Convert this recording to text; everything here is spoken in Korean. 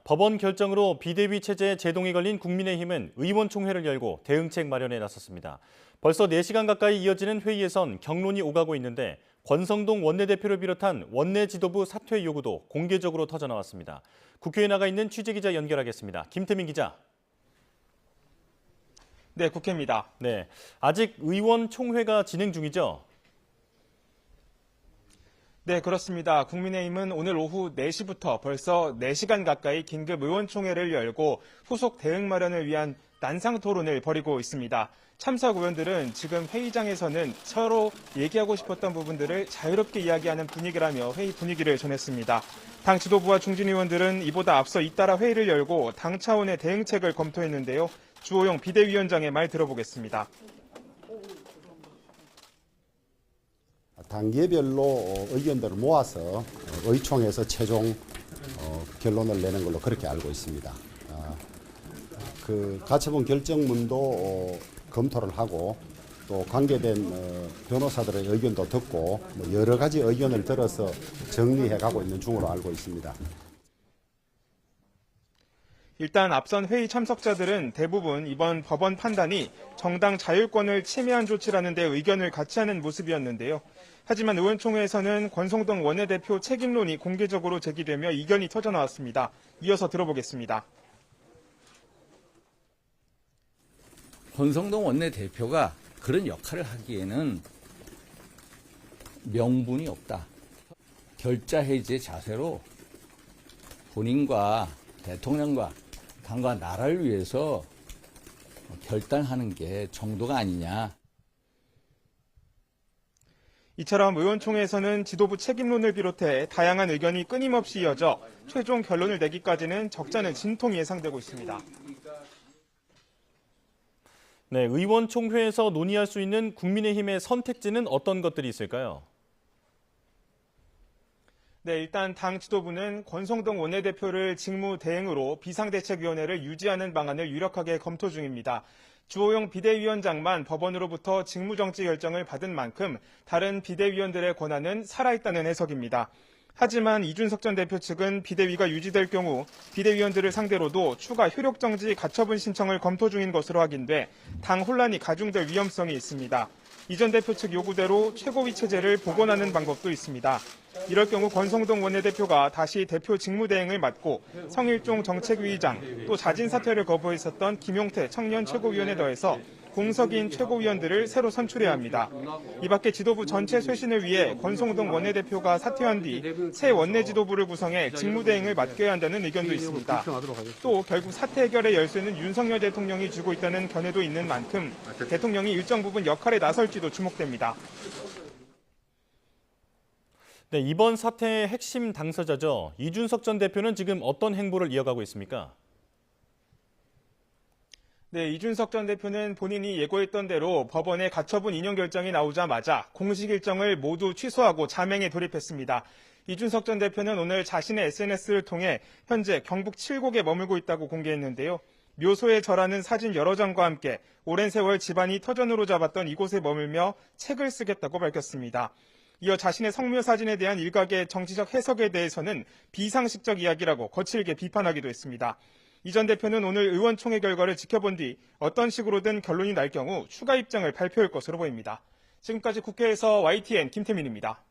법원 결정으로 비대위 체제 제동이 걸린 국민의힘은 의원총회를 열고 대응책 마련에 나섰습니다. 벌써 4시간 가까이 이어지는 회의에선 격론이 오가고 있는데 권성동 원내대표를 비롯한 원내 지도부 사퇴 요구도 공개적으로 터져나왔습니다. 국회에 나가 있는 취재기자 연결하겠습니다. 김태민 기자. 네, 국회입니다. 네, 아직 의원총회가 진행 중이죠? 네, 그렇습니다. 국민의힘은 오늘 오후 4시부터 벌써 4시간 가까이 긴급 의원총회를 열고 후속 대응 마련을 위한 난상 토론을 벌이고 있습니다. 참석 의원들은 지금 회의장에서는 서로 얘기하고 싶었던 부분들을 자유롭게 이야기하는 분위기라며 회의 분위기를 전했습니다. 당 지도부와 중진 의원들은 이보다 앞서 잇따라 회의를 열고 당 차원의 대응책을 검토했는데요. 주호영 비대위원장의 말 들어보겠습니다. 단계별로 의견들을 모아서 의총에서 최종 결론을 내는 걸로 그렇게 알고 있습니다. 그 가처분 결정문도 검토를 하고 또 관계된 변호사들의 의견도 듣고 여러 가지 의견을 들어서 정리해 가고 있는 중으로 알고 있습니다. 일단 앞선 회의 참석자들은 대부분 이번 법원 판단이 정당 자율권을 침해한 조치라는 데 의견을 같이 하는 모습이었는데요. 하지만 의원총회에서는 권성동 원내대표 책임론이 공개적으로 제기되며 이견이 터져나왔습니다. 이어서 들어보겠습니다. 권성동 원내대표가 그런 역할을 하기에는 명분이 없다. 결자 해제 자세로 본인과 대통령과 당과 나라를 위해서 결단하는 게 정도가 아니냐. 이처럼 의원총회에서는 지도부 책임론을 비롯해 다양한 의견이 끊임없이 이어져 최종 결론을 내기까지는 적잖은 진통이 예상되고 있습니다. 네, 의원총회에서 논의할 수 있는 국민의힘의 선택지는 어떤 것들이 있을까요? 네, 일단 당 지도부는 권성동 원내대표를 직무 대행으로 비상대책위원회를 유지하는 방안을 유력하게 검토 중입니다. 주호영 비대위원장만 법원으로부터 직무정지 결정을 받은 만큼 다른 비대위원들의 권한은 살아있다는 해석입니다. 하지만 이준석 전 대표 측은 비대위가 유지될 경우 비대위원들을 상대로도 추가 효력정지 가처분 신청을 검토 중인 것으로 확인돼 당 혼란이 가중될 위험성이 있습니다. 이 전 대표 측 요구대로 최고위 체제를 복원하는 방법도 있습니다. 이럴 경우 권성동 원내대표가 다시 대표 직무대행을 맡고 성일종 정책위의장 또 자진 사퇴를 거부했었던 김용태 청년 최고위원에 더해서 공석인 최고위원들을 새로 선출해야 합니다. 이 밖에 지도부 전체 쇄신을 위해 권성동 원내대표가 사퇴한 뒤 새 원내 지도부를 구성해 직무대행을 맡겨야 한다는 의견도 있습니다. 또 결국 사퇴 해결의 열쇠는 윤석열 대통령이 쥐고 있다는 견해도 있는 만큼 대통령이 일정 부분 역할에 나설지도 주목됩니다. 네, 이번 사태의 핵심 당사자죠. 이준석 전 대표는 지금 어떤 행보를 이어가고 있습니까? 네, 이준석 전 대표는 본인이 예고했던 대로 법원의 가처분 인용 결정이 나오자마자 공식 일정을 모두 취소하고 자맹에 돌입했습니다. 이준석 전 대표는 오늘 자신의 SNS를 통해 현재 경북 칠곡에 머물고 있다고 공개했는데요. 묘소에 절하는 사진 여러 장과 함께 오랜 세월 집안이 터전으로 잡았던 이곳에 머물며 책을 쓰겠다고 밝혔습니다. 이어 자신의 성묘 사진에 대한 일각의 정치적 해석에 대해서는 비상식적 이야기라고 거칠게 비판하기도 했습니다. 이 전 대표는 오늘 의원총회 결과를 지켜본 뒤 어떤 식으로든 결론이 날 경우 추가 입장을 발표할 것으로 보입니다. 지금까지 국회에서 YTN 김태민입니다.